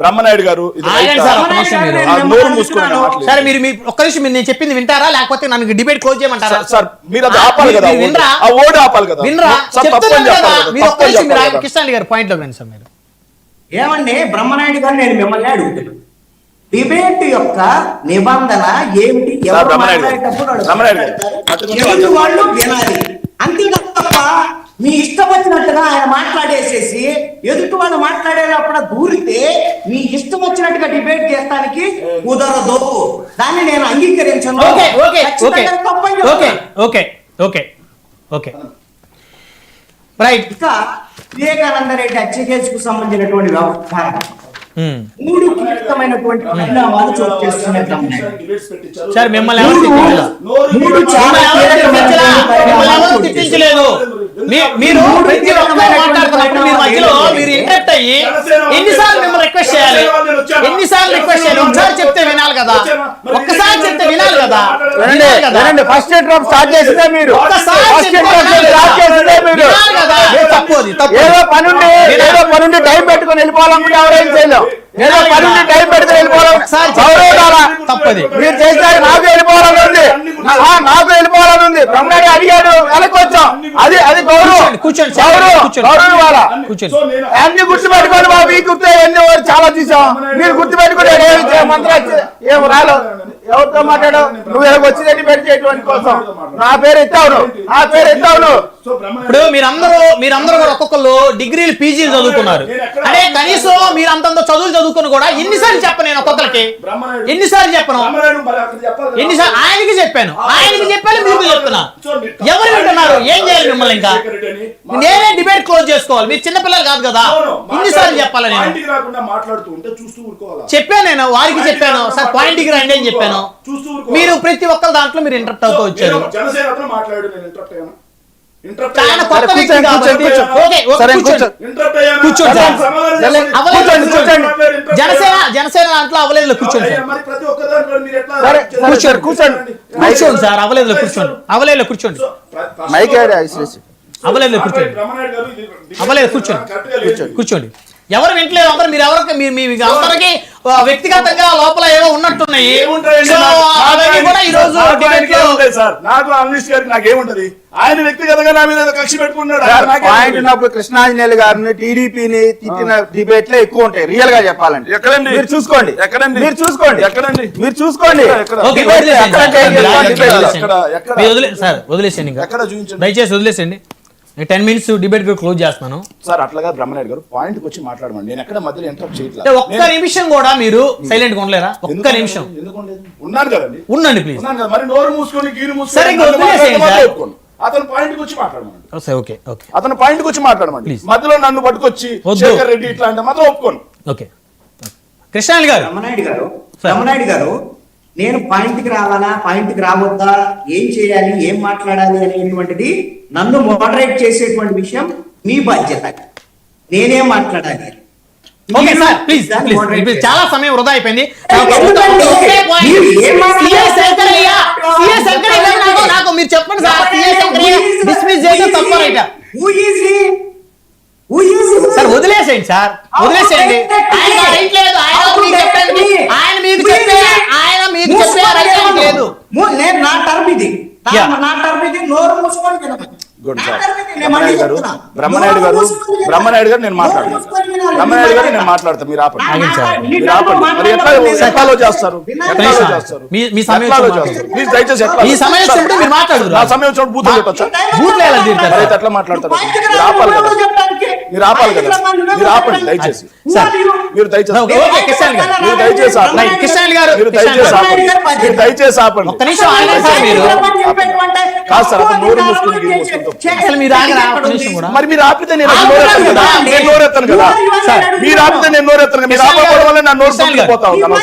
బ్రహ్మనాయుడు గారు నోరు మూసుకుని సరే మీరు ఒక్క నిమిషం నేను చెప్పింది వింటారా లేకపోతే నన్ను డిబేట్ క్లోజ్ చేయమంటారా? సార్ మీరు అది ఆపాలి కదా, ఆ ఓడి ఆపాలి కదా. వినరా? కిషన్ గారు పాయింట్ లో వినండి సార్. మీరు ఏమండి బ్రహ్మనాయుడు గారు, నేను మిమ్మల్ని అడుగుతున్నాను, డిబేట్ యొక్క నిబంధన ఏమిటి? ఎవరు మాట్లాడేటప్పుడు వాళ్ళు వినాలి, అంతే తప్ప మీ ఇష్టం వచ్చినట్టుగా ఆయన మాట్లాడేసేసి ఎదుటి వాళ్ళు మాట్లాడేటప్పుడు దూరితే మీ ఇష్టం వచ్చినట్టుగా డిబేట్ చేస్తానికి కుదరదు. దాన్ని నేను అంగీకరించను. రైట్. ఇంకా వివేకానంద రెడ్డి హత్య కేసుకు సంబంధించినటువంటి వ్యవహారం 3 కీలకమైనటువంటి పరిణామాలు చోటు చేస్తున్నారు. సార్ మిమ్మల్ని తిట్టించలేదు. మీరు ప్రతి ఒక్కరు మాట్లాడుతున్నప్పుడు మీరు మధ్యలో మీరు ఇంటరప్ట్ అయ్యి ఎన్నిసార్లు మిమ్మల్ని రిక్వెస్ట్ చేయాలి? ఒకసారి చెప్తే వినాలి కదా, ఒక్కసారి చెప్తే వినాలి కదా. ఫస్ట్ ఇంటరప్ట్ స్టార్ట్ చేసిందే మీరు. ఏదో పనుండి టైం పెట్టుకుని వెళ్ళిపోవాలనుకుంటే ఎవరైనా చేయలేం. ఏదో పనుండి టైం పెట్టుకుని వెళ్ళిపోవాలి. తప్పది మీరు చేసినారు. నాకు వెళ్ళిపోవాలని ఉంది, నాకు వెళ్ళిపోవాలని ఉంది. బ్రహ్మనాయుడు అడిగాడు, వెనక్కి వచ్చాం. అది గౌరవం. కూర్చోండి అన్ని గుర్తుపెట్టుకోండి బాబు. ఈ గుర్తు ఎన్ని చాలా చూసాం. మీరు గుర్తుపెట్టుకుని మంత్రి ఏం రాలో ఎవరితో మాట్లాడు, నువ్వు ఎలాగ వచ్చిందని పెట్టి కోసం నా పేరు ఎత్తావు. ఇప్పుడు మీరందరూ కూడా ఒక్కొక్కరు డిగ్రీలు పీజీలు చదువుకున్నారు. అంటే కనీసం మీరు అంతంత చదువులు చదువుకుని కూడా ఎన్నిసార్లు చెప్పను నేను ఒక్కొక్కరికి? ఎన్నిసార్లు చెప్పను? ఎన్నిసార్లు ఆయనకి చెప్పాను మీకు చెప్తున్నా. ఎవరు వింటున్నారు? ఏం చేయాలి మిమ్మల్ని? ఇంకా నేనే డిబేట్ క్లోజ్ చేసుకోవాలి. మీరు చిన్నపిల్లలు కాదు కదా, ఎన్నిసార్లు చెప్పాలి? నేను చెప్పాను, నేను వారికి చెప్పాను సార్ పాయింట్కి రండి అని చెప్పాను. మీరు ప్రతి ఒక్కరు దాంట్లో మీరు ఇంటరప్ట్ అవుతూ వచ్చారు. జనసేన దాంట్లో అవ్వలేదు, కూర్చోండి సార్. అవ్వలేదు, కూర్చోండి. కూర్చోండి. ఎవరు వింటలేదు. అందరూ మీరు ఎవరికి మీ అందరికి వ్యక్తిగతంగా లోపల ఏవో ఉన్నట్టున్నాయి. నాకేముంటది? ఆయన వ్యక్తిగతంగా నా మీద కక్ష పెట్టుకున్నాడు. కృష్ణాంజనేయులు గారిని టీడీపీని తిట్టిన డిబేట్ లో ఎక్కువ ఉంటాయి రియల్ గా చెప్పాలంటే. ఎక్కడండి? మీరు చూసుకోండి. వదిలేసేయండి, దయచేసి వదిలేసేయండి. 10 minutes డిబేట్ క్లోజ్ చేస్తాను సార్. అట్లాగా బ్రహ్మనాయుడు గారు పాయింట్ వచ్చి మాట్లాడమండి. నేను ఎక్కడ మధ్యలో ఇంటరప్ట్ చేయట్లేదు. ఒక్క నిమిషం కూడా మీరు సైలెంట్ గా ఉండలేరా? ఒక్క నిమిషం ఉన్నాను కదండి. ఉండండి ప్లీజ్. మరి నోరు మూసుకొని గీరు మూసుకొని అతను పాయింట్ వచ్చి మాట్లాడమండి. అతను పాయింట్ వచ్చి మాట్లాడమండి. మధ్యలో నన్ను పట్టుకొచ్చి శేఖర్ రెడ్డి ఇట్లా అంటే మాత్రం ఒప్పుకోను. ఓకే కృష్ణాయన గారు. బ్రహ్మనాయుడు గారు, నేను పాయింట్కి రావాలా, పాయింట్కి రావద్దా, ఏం చేయాలి, ఏం మాట్లాడాలి అనేటువంటిది నన్ను మోడరేట్ చేసేటువంటి విషయం మీ బాధ్యత. నేనేం మాట్లాడాలి? చాలా సమయం వృధా అయిపోయింది. మీరు చెప్పండి సార్. సార్ వదిలేసేయండి సార్, వదిలేసేయండి. ఆయన మీకు చెప్పారు లేదు. నా టర్మ్ ఇది, నోరు మూసుకొని బ్రహ్మనాయుడు గారు నేను మాట్లాడతాను. మీరు ఆపండి. మరి ఎట్లా చేస్తారు? ప్లీజ్ దయచేసి నా సమయం వచ్చినప్పుడు బూతులు పెట్టొచ్చా? ఎట్లా మాట్లాడతారు? మీరు ఆపాలి కదా. మీరు ఆపండి దయచేసి. మీరు దయచేసి ఆపండి. కాదు సార్, అతను నోరు మూసుకుని మరి మీరు ఆపితే నేను నోరెత్తాను కదా. మీరు ఆపితే నేను నోరెత్తాను. మీరు ఆపకపోవడం వల్ల నా నోరు పోతా ఉంటాను.